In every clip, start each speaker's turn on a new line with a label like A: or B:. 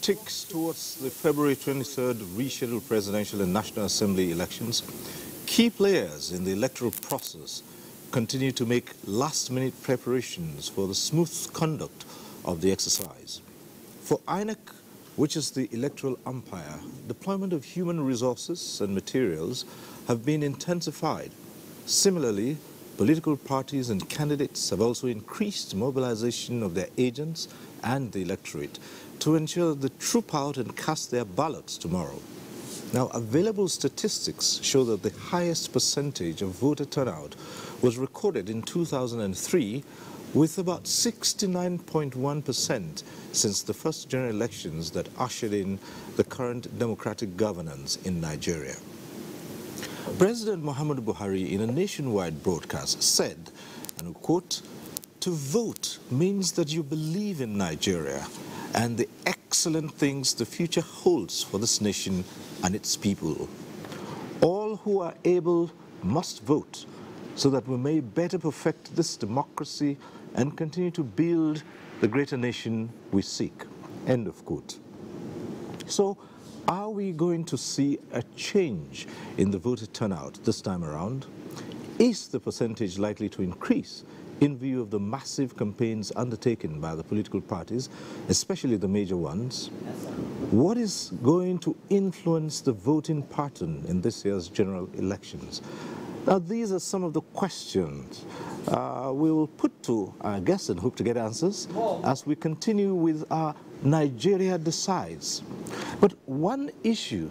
A: ticks towards the February 23rd rescheduled presidential and National Assembly elections, key players in the electoral process continue to make last-minute preparations for the smooth conduct of the exercise. For INEC, which is the electoral umpire, deployment of human resources and materials have been intensified. Similarly, political parties and candidates have also increased mobilization of their agents and the electorate to ensure they troop out and cast their ballots tomorrow. Now, available statistics show that the highest percentage of voter turnout was recorded in 2003, with about 69.1% since the first general elections that ushered in the current democratic governance in Nigeria. President Muhammadu Buhari, in a nationwide broadcast, said, and I quote, "To vote means that you believe in Nigeria and the excellent things the future holds for this nation and its people. All who are able must vote so that we may better perfect this democracy and continue to build the greater nation we seek." End of quote. So, are we going to see a change in the voter turnout this time around? Is the percentage likely to increase in view of the massive campaigns undertaken by the political parties, especially the major ones? What is going to influence the voting pattern in this year's general elections? Now, these are some of the questions we will put to our guests and hope to get answers as we continue with our Nigeria Decides. But one issue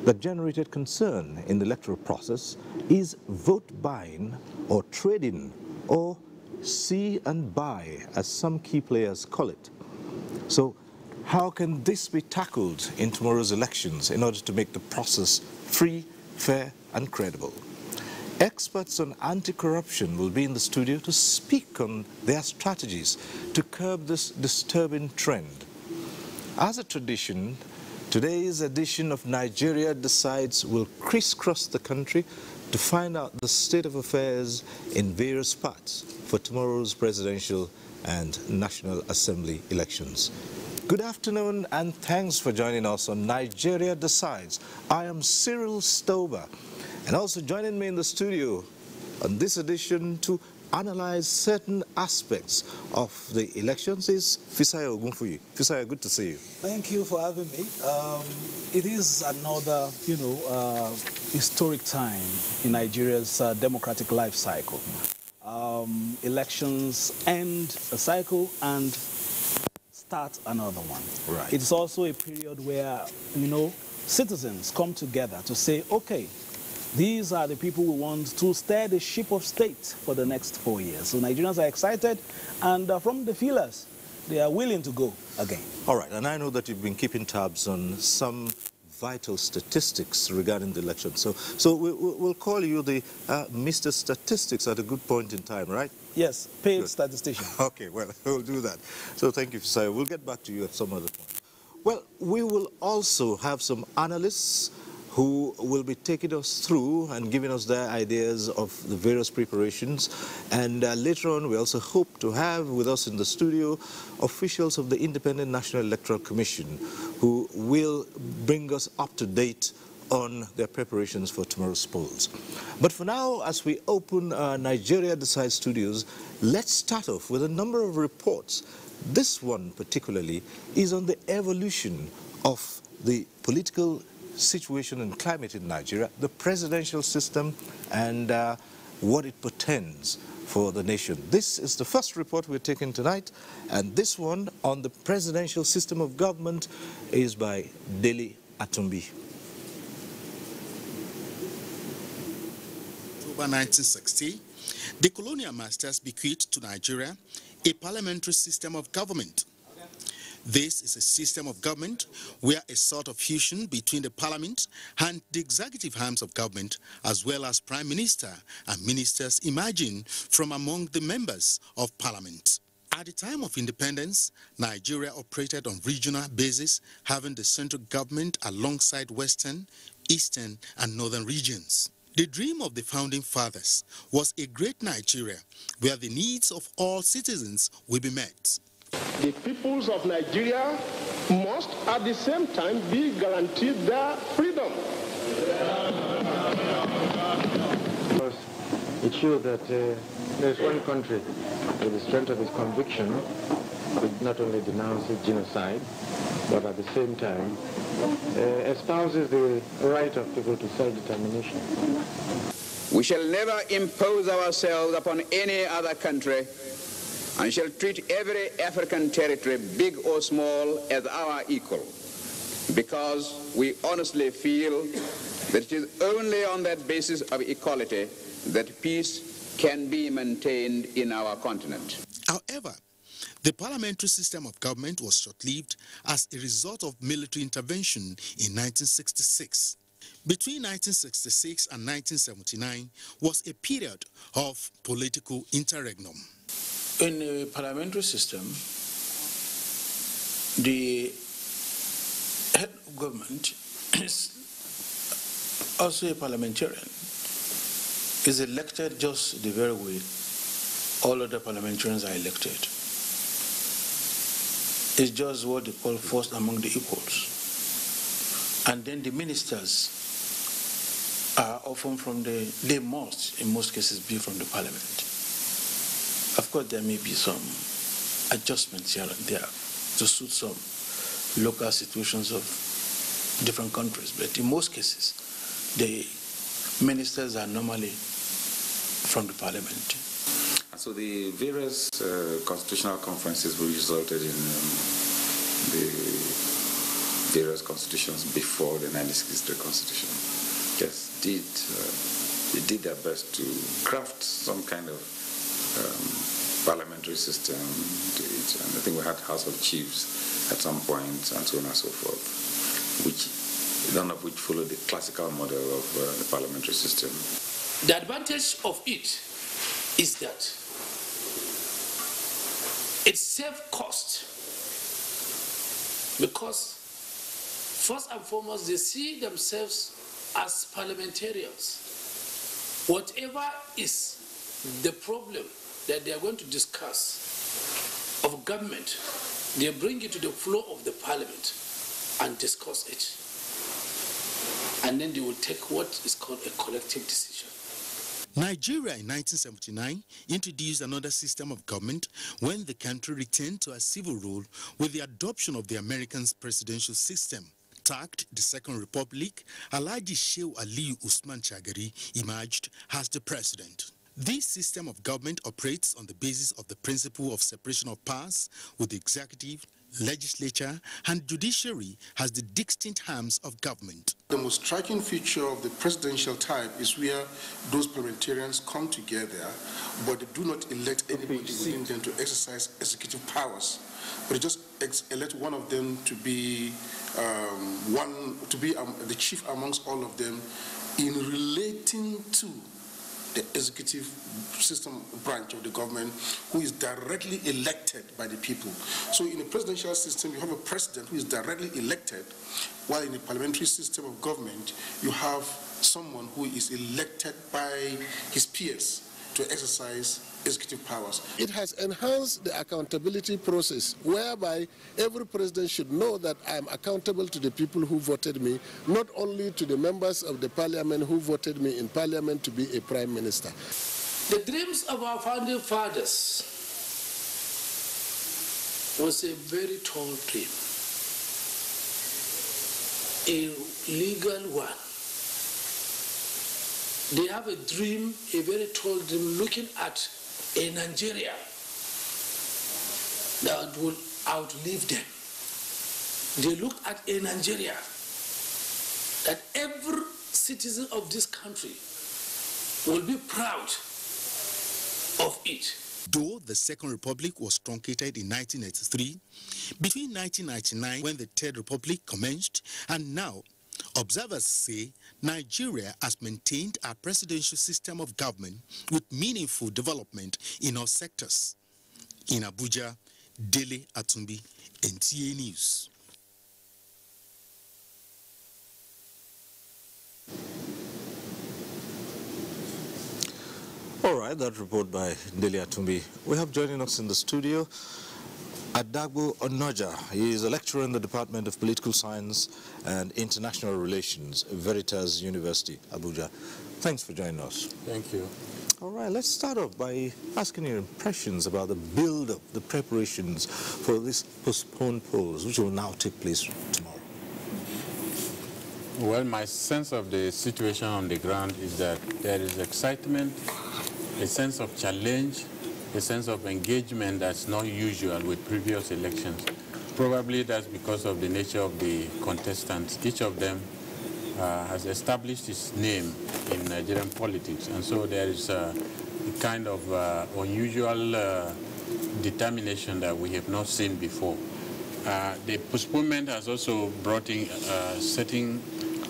A: that generated concern in the electoral process is vote buying or trading, or see and buy, as some key players call it. So, how can this be tackled in tomorrow's elections in order to make the process free, fair, and credible? Experts on anti-corruption will be in the studio to speak on their strategies to curb this disturbing trend. As a tradition, today's edition of Nigeria Decides will crisscross the country to find out the state of affairs in various parts for tomorrow's presidential and National Assembly elections. Good afternoon and thanks for joining us on Nigeria Decides. I am Cyril Stover, and also joining me in the studio on this edition to analyze certain aspects of the elections is Fisayo Ogunfuyi. Fisayo, good to see you.
B: Thank you for having me. It is another, historic time in Nigeria's democratic life cycle. Elections end a cycle and start another one.
A: Right.
B: It's also a period where, citizens come together to say, okay, these are the people we want to steer the ship of state for the next 4 years. So Nigerians are excited, and from the feelers, they are willing to go again.
A: All right, and I know that you've been keeping tabs on some vital statistics regarding the election. So we'll call you the Mr. Statistics at a good point in time, right?
B: Yes, paid statistician.
A: Okay, well, we'll do that. So thank you, Fisayo. We'll get back to you at some other point. Well, we will also have some analysts who will be taking us through and giving us their ideas of the various preparations. And later on, we also hope to have with us in the studio officials of the Independent National Electoral Commission who will bring us up to date on their preparations for tomorrow's polls. But for now, as we open our Nigeria Decides studios, let's start off with a number of reports. This one particularly is on the evolution of the political situation and climate in Nigeria, the presidential system, and what it portends for the nation. This is the first report we're taking tonight, and this one on the presidential system of government is by Dele Atumbi.
C: October 1960, the colonial masters bequeathed to Nigeria a parliamentary system of government. This is a system of government where a sort of fusion between the parliament and the executive arms of government, as well as prime minister and ministers, emerging from among the members of parliament. At the time of independence, Nigeria operated on regional basis, having the central government alongside western, eastern, and northern regions. The dream of the founding fathers was a great Nigeria where the needs of all citizens will be met.
D: The peoples of Nigeria must at the same time be guaranteed their freedom.
E: It shows that there's one country with the strength of its conviction which not only denounces genocide, but at the same time espouses the right of people to self-determination.
F: We shall never impose ourselves upon any other country and shall treat every African territory, big or small, as our equal, because we honestly feel that it is only on that basis of equality that peace can be maintained in our continent.
C: However, the parliamentary system of government was short-lived as a result of military intervention in 1966. Between 1966 and 1979 was a period of political interregnum.
G: In a parliamentary system, the head of government is also a parliamentarian, is elected just the very way all other parliamentarians are elected. It's just what they call first among the equals. And then the ministers are often they must, in most cases, be from the parliament. Of course, there may be some adjustments here and there to suit some local situations of different countries, but in most cases, the ministers are normally from the parliament.
H: So the various constitutional conferences which resulted in the various constitutions before the 1963 constitution just they did their best to craft some kind of parliamentary system to it. And I think we had House of Chiefs at some point and so on and so forth, none of which followed the classical model of the parliamentary system.
I: The advantage of it is that it saves cost, because first and foremost they see themselves as parliamentarians. Whatever is the problem that they are going to discuss of government, they bring it to the floor of the parliament and discuss it. And then they will take what is called a collective decision.
C: Nigeria in 1979 introduced another system of government when the country returned to a civil rule with the adoption of the American presidential system. Tagged the Second Republic, Alhaji Shehu Aliyu Usman Chagari emerged as the president. This system of government operates on the basis of the principle of separation of powers, with the executive, legislature, and judiciary as the distinct arms of government.
J: The most striking feature of the presidential type is where those parliamentarians come together, but they do not elect anybody within them to exercise executive powers, but they just elect one of them to be the chief amongst all of them in relating to the executive system branch of the government, who is directly elected by the people. So in a presidential system, you have a president who is directly elected, while in a parliamentary system of government, you have someone who is elected by his peers to exercise executive powers.
D: It has enhanced the accountability process, whereby every president should know that I am accountable to the people who voted me, not only to the members of the parliament who voted me in parliament to be a prime minister.
I: The dreams of our founding fathers was a very tall dream, a legal one. They have a dream, a very tall dream, looking at a Nigeria that will outlive them. They look at a Nigeria that every citizen of this country will be proud of it.
C: Though the Second Republic was truncated in 1983, between 1999, when the Third Republic commenced, and now, observers say Nigeria has maintained a presidential system of government with meaningful development in all sectors. In Abuja, Dele Atumbi, NTA News.
A: All right, that report by Dele Atumbi. We have joining us in the studio Adagbo Onoja. He is a lecturer in the Department of Political Science and International Relations, Veritas University, Abuja. Thanks for joining us.
E: Thank you.
A: All right, let's start off by asking your impressions about the build-up, the preparations for these postponed polls, which will now take place tomorrow.
E: Well, my sense of the situation on the ground is that there is excitement, a sense of challenge, a sense of engagement that's not usual with previous elections. Probably that's because of the nature of the contestants. Each of them has established its name in Nigerian politics, and so there is a kind of unusual determination that we have not seen before. The postponement has also brought in a certain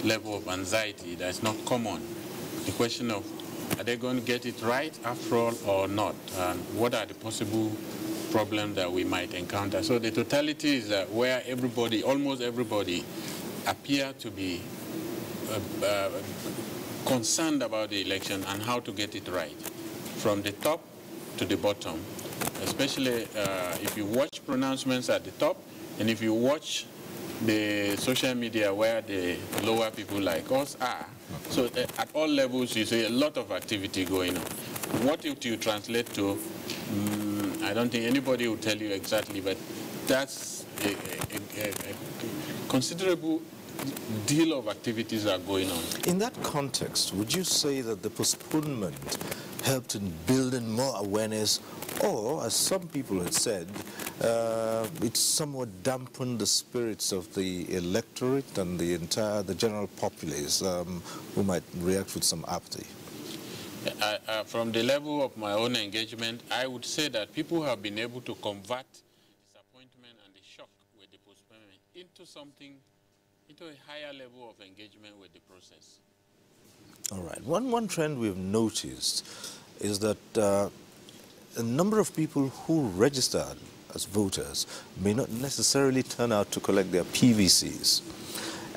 E: level of anxiety that's not common. The question of, are they going to get it right after all or not? And what are the possible problems that we might encounter? So the totality is that where everybody, almost everybody, appear to be concerned about the election and how to get it right, from the top to the bottom, especially if you watch pronouncements at the top, and if you watch the social media where the lower people like us are. So at all levels, you see a lot of activity going on. What it you translate to, I don't think anybody will tell you exactly, but that's a considerable deal of activities are going on.
A: In that context, would you say that the postponement helped in building more awareness, or, as some people had said, it somewhat dampened the spirits of the electorate and the general populace who might react with some apathy?
E: From the level of my own engagement, I would say that people have been able to convert disappointment and the shock with the postponement into something, into a higher level of engagement with the process.
A: All right. One trend we've noticed is that a number of people who registered as voters may not necessarily turn out to collect their PVCs.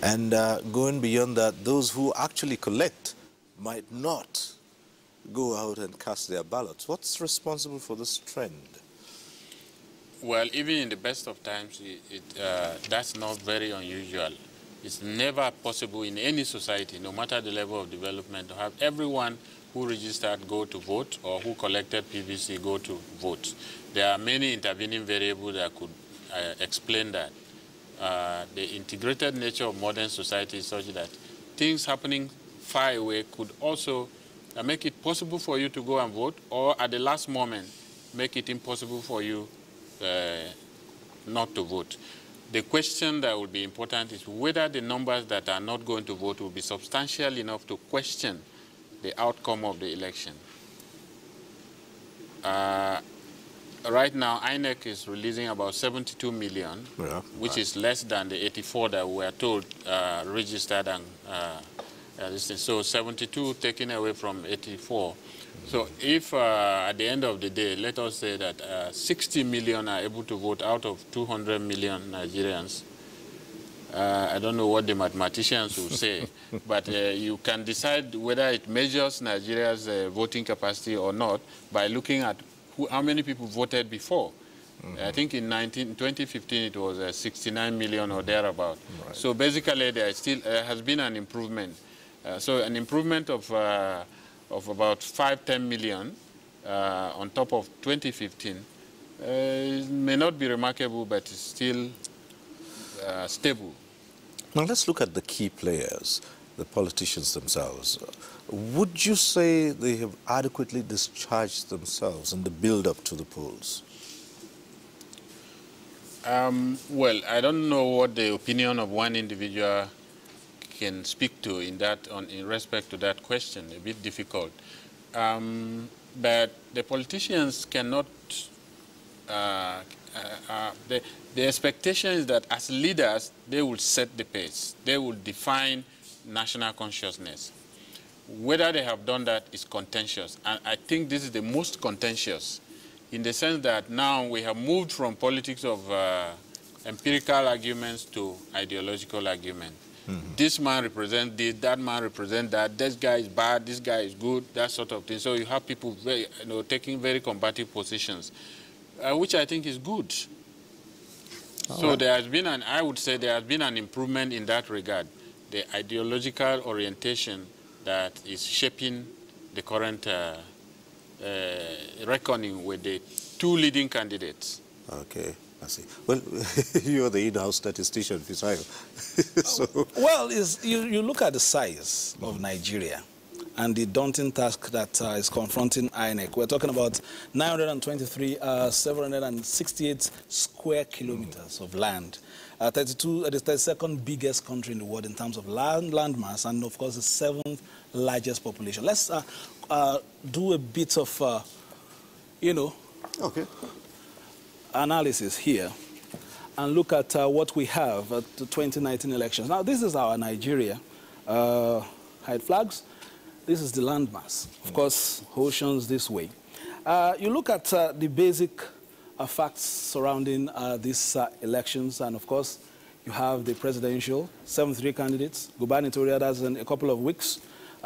A: And going beyond that, those who actually collect might not go out and cast their ballots. What's responsible for this trend?
E: Well, even in the best of times, that's not very unusual. It's never possible in any society, no matter the level of development, to have everyone who registered go to vote or who collected PVC go to vote. There are many intervening variables that could explain that. The integrated nature of modern society is such that things happening far away could also make it possible for you to go and vote, or at the last moment make it impossible for you not to vote. The question that will be important is whether the numbers that are not going to vote will be substantial enough to question the outcome of the election. Right now, INEC is releasing about 72 million, which is less than the 84 that we were told registered. And so 72 taken away from 84. So if at the end of the day, let us say that 60 million are able to vote out of 200 million Nigerians, I don't know what the mathematicians will say, but you can decide whether it measures Nigeria's voting capacity or not by looking at how many people voted before. I think in 2015 it was 69 million or thereabout. Right. So basically there still has been an improvement. So an improvement of about 5–10 million on top of 2015 may not be remarkable, but it's still stable.
A: Now let's look at the key players, the politicians themselves. Would you say they have adequately discharged themselves in the build-up to the polls?
E: Well, I don't know what the opinion of one individual can speak to in respect to that question. A bit difficult, but the politicians cannot. The expectation is that as leaders, they will set the pace. They will define national consciousness. Whether they have done that is contentious, and I think this is the most contentious, in the sense that now we have moved from politics of empirical arguments to ideological argument. Mm-hmm. This man represents this, that man represents that, this guy is bad, this guy is good, that sort of thing. So you have people taking very combative positions, which I think is good.
K: So there has been I would say there has been an improvement in that regard. The ideological orientation that is shaping the current reckoning with the two leading candidates.
A: Okay, I see. Well, you're the in-house statistician, Fisayo. So.
B: Well, you look at the size of Nigeria and the daunting task that is confronting INEC. We're talking about 768 square kilometers of land. 32, the 32nd biggest country in the world in terms of land mass, and of course the 7th largest population. Let's do a bit of, analysis here and look at what we have at the 2019 elections. Now, this is our Nigeria. Hide flags. This is the landmass. Of course, oceans this way. You look at the basic facts surrounding these elections, and of course, you have the presidential, 73 candidates, gubernatorial, that's in a couple of weeks,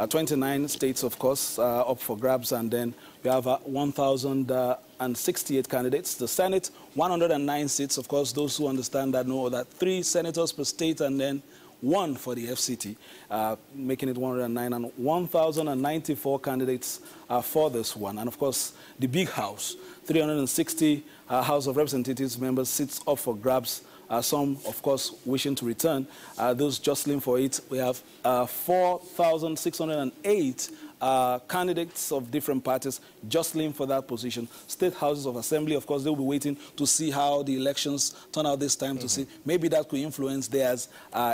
B: 29 states, of course, up for grabs, and then we have 1,068 candidates. The Senate, 109 seats, of course, those who understand that know that 3 senators per state, and then 1 for the FCT, making it 109, and 1,094 candidates for this one. And of course, the big house, 360 House of Representatives members seats up for grabs. Some, of course, wishing to return. Those jostling for it, we have 4,608 candidates of different parties jostling for that position. State houses of assembly, of course, they'll be waiting to see how the elections turn out this time, to see maybe that could influence theirs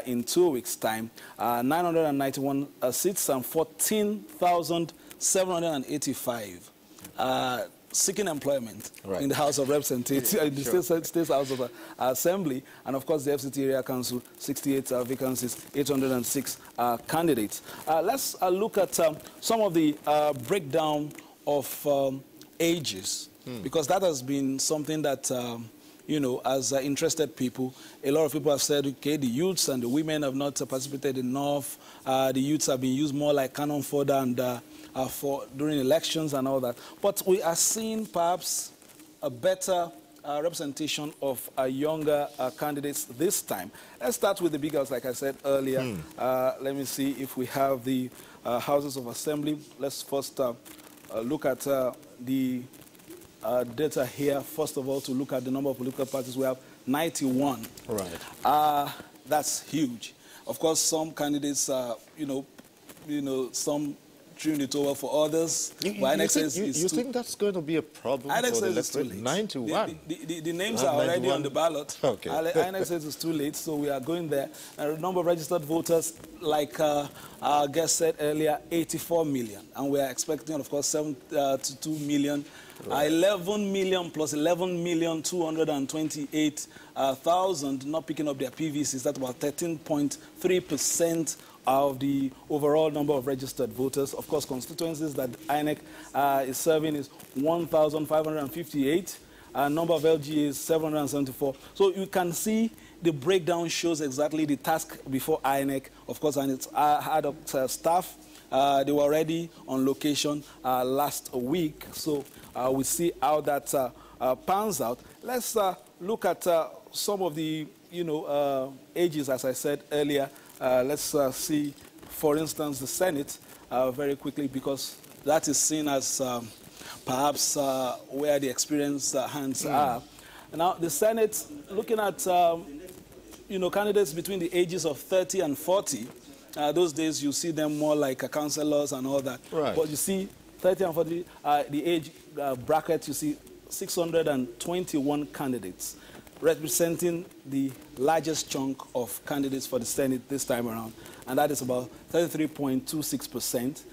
B: in 2 weeks' time. 991 seats and 14,785 seeking employment in the House of Representatives, in the State House of Assembly, and of course the FCT Area Council, 68 vacancies, 806 candidates. Let's look at some of the breakdown of ages, because that has been something that, has interested people. A lot of people have said, okay, the youths and the women have not participated enough. The youths have been used more like cannon fodder and during elections and all that. But we are seeing perhaps a better representation of younger candidates this time. Let's start with the big house, like I said earlier. Let me see if we have the Houses of Assembly. Let's first look at the data here. First of all, to look at the number of political parties, we have 91.
A: Right.
B: That's huge. Of course, some candidates, some tune it over for others.
A: You think that's going to be a problem for the electorate? 91.
B: The names are already on the ballot.
A: Okay.
B: INEC says it's too late, so we are going there. And the number of registered voters, like our guest said earlier, 84 million. And we are expecting, of course, 7 to 2 million. Right. 11 million plus 11,228,000 not picking up their PVCs. That's about 13.3% of the overall number of registered voters. Of course, constituencies that INEC is serving is 1,558. Number of LG is 774. So you can see the breakdown shows exactly the task before INEC, of course, and its ad hoc staff. They were already on location last week. So we see how that pans out. Let's look at some of the, ages, as I said earlier. Let's see, for instance, the Senate very quickly, because that is seen as perhaps where the experienced hands are. Now, the Senate, looking at, candidates between the ages of 30 and 40, those days you see them more like councillors and all that.
A: Right.
B: But you see 30 and 40, the age bracket, you see 621 candidates, representing the largest chunk of candidates for the Senate this time around, and that is about 33.26%.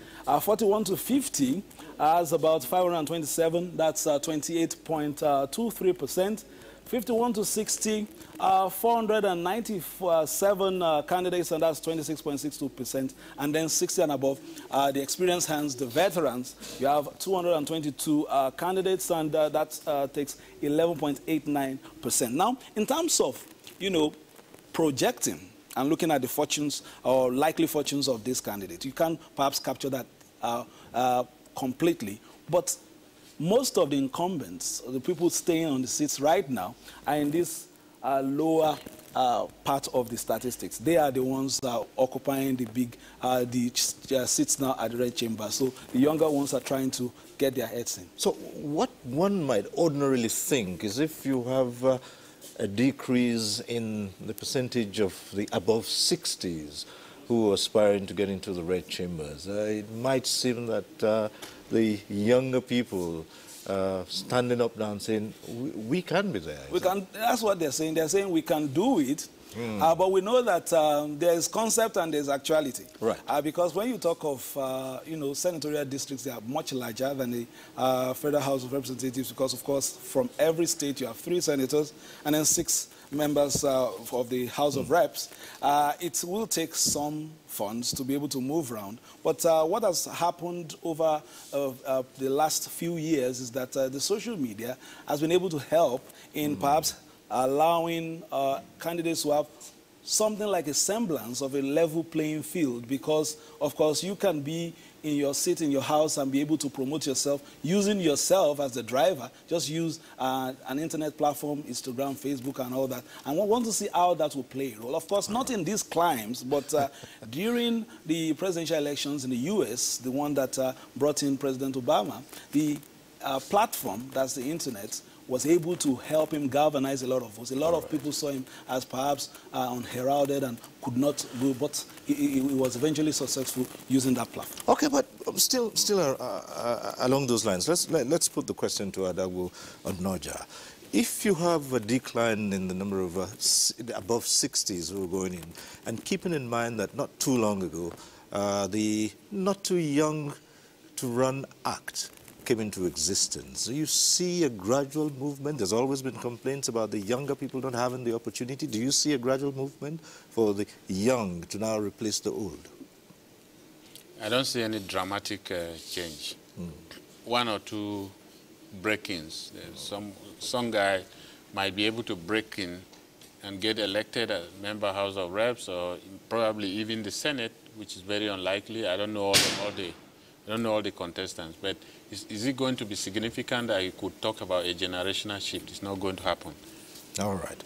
B: 41 to 50 has about 527, that's 28.23%. 51 to 60, 497 candidates, and that's 26.62%. And then 60 and above, the experienced hands, the veterans, you have 222 candidates, and that takes 11.89%. Now, in terms of, projecting and looking at the fortunes or likely fortunes of this candidate, you can perhaps capture that completely. But most of the incumbents, the people staying on the seats right now, are in this lower part of the statistics. They are the ones that are occupying the big seats now at the red chamber. So the younger ones are trying to get their heads in.
A: So what one might ordinarily think is if you have a decrease in the percentage of the above 60s who are aspiring to get into the red chambers, it might seem that the younger people standing up now and saying, we can be there.
B: We can. That's what they're saying. They're saying we can do it, but we know that there's concept and there's actuality.
A: Right.
B: Because when you talk of, senatorial districts, they are much larger than the Federal House of Representatives because, of course, from every state you have 3 senators and then 6 members of the House of Reps. It will take some funds to be able to move around. But what has happened over the last few years is that the social media has been able to help in perhaps allowing candidates who have something like a semblance of a level playing field because, of course, you can be in your seat in your house and be able to promote yourself using yourself as the driver. Just use an internet platform, Instagram, Facebook, and all that. And we want to see how that will play a role. Of course, not in these climes, but during the presidential elections in the U.S., the one that brought in President Obama, the platform, that's the internet, was able to help him galvanize a lot of votes. A lot of people saw him as perhaps unheralded and could not go, but he was eventually successful using that platform.
A: Okay, but still along those lines, let's put the question to Adagwu Odnoja. If you have a decline in the number of above 60s who are going in, and keeping in mind that not too long ago, the Not Too Young to Run Act came into existence. You see a gradual movement. There's always been complaints about the younger people not having the opportunity. Do you see a gradual movement for the young to now replace the old?
K: I don't see any dramatic change. 1 or 2 break-ins. Some guy might be able to break in and get elected as member House of Reps or probably even the Senate, which is very unlikely. I don't know all the contestants, but is it going to be significant that you could talk about a generational shift? It's not going to happen.
A: All right.